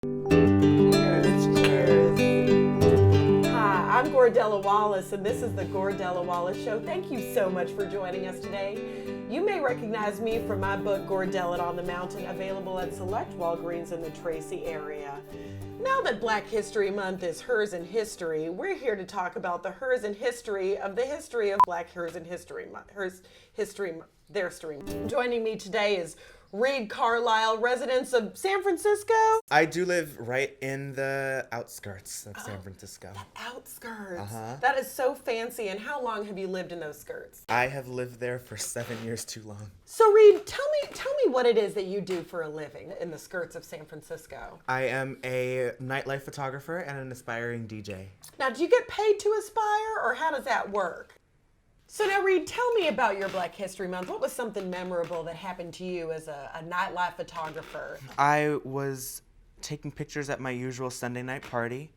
Cheers. Hi, I'm Gordella Wallace, and this is the Gordella Wallace Show. Thank you so much for joining us today. You may recognize me from my book, Gordella on the Mountain, available at select Walgreens in the Tracy area. Now that Black History Month is Hers in History, we're here to talk about the hers in history of the history of Black hers in history, their history. Joining me today is Reed Carlisle, residents of San Francisco. I do live right in the outskirts of San Francisco. The outskirts. Uh-huh. That is so fancy. And how long have you lived in those skirts? I have lived there for 7 years too long. So Reed, tell me what it is that you do for a living in the skirts of San Francisco. I am a nightlife photographer and an aspiring DJ. Now, do you get paid to aspire, or how does that work? So now, Reed, tell me about your Black History Month. What was something memorable that happened to you as a nightlife photographer? I was taking pictures at my usual Sunday night party,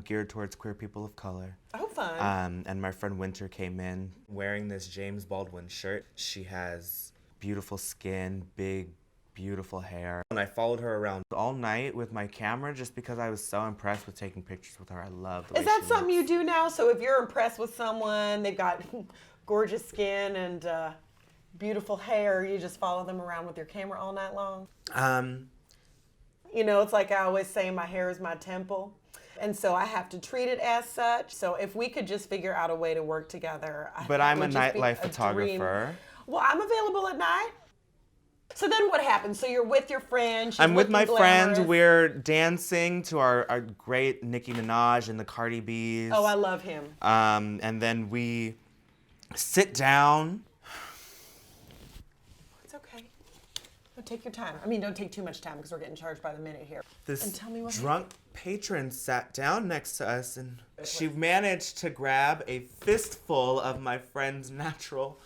geared towards queer people of color. Oh, fun. And my friend Winter came in wearing this James Baldwin shirt. She has beautiful skin, big, beautiful hair. And I followed her around all night with my camera just because I was so impressed with taking pictures with her. I love the way Is that she something looks. you do now? So if you're impressed with someone, they've got gorgeous skin and beautiful hair, you just follow them around with your camera all night long? You know, it's like I always say, my hair is my temple. And so I have to treat it as such. So if we could just figure out a way to work together. But I'm a nightlife photographer. Well, I'm available at night. So then what happens? So you're with your friend. I'm with my friend. Glamorous. We're dancing to our great Nicki Minaj and the Cardi B's. Oh, I love him. And then we sit down. It's okay. Don't take your time. I mean, don't take too much time because we're getting charged by the minute here. This and tell me what drunk patron sat down next to us, and she managed to grab a fistful of my friend's natural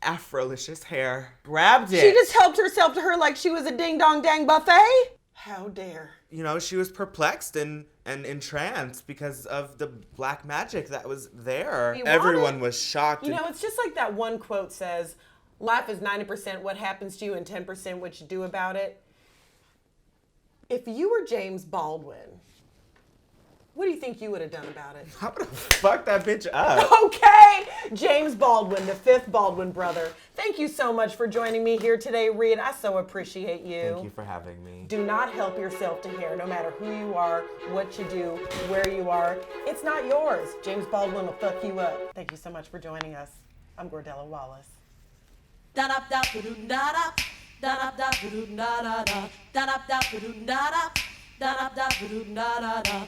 Afrolicious hair. Grabbed it. She just helped herself to her like she was a ding-dong-dang buffet? How dare. You know, she was perplexed and entranced because of the black magic that was there. Everyone was shocked. You know, it's just like that one quote says, life is 90% what happens to you and 10% what you do about it. If you were James Baldwin, what do you think you would have done about it? I would have fucked that bitch up. Okay, James Baldwin, the fifth Baldwin brother. Thank you so much for joining me here today, Reed. I so appreciate you. Thank you for having me. Do not help yourself to hair, no matter who you are, what you do, where you are. It's not yours. James Baldwin will fuck you up. Thank you so much for joining us. I'm Gordella Wallace. Da-da-da-ba-doo-da-da, da-da-da-ba-doo-da-da-da, da-da-da-ba-doo-da-da, da-da-da-ba-doo-da-da-da.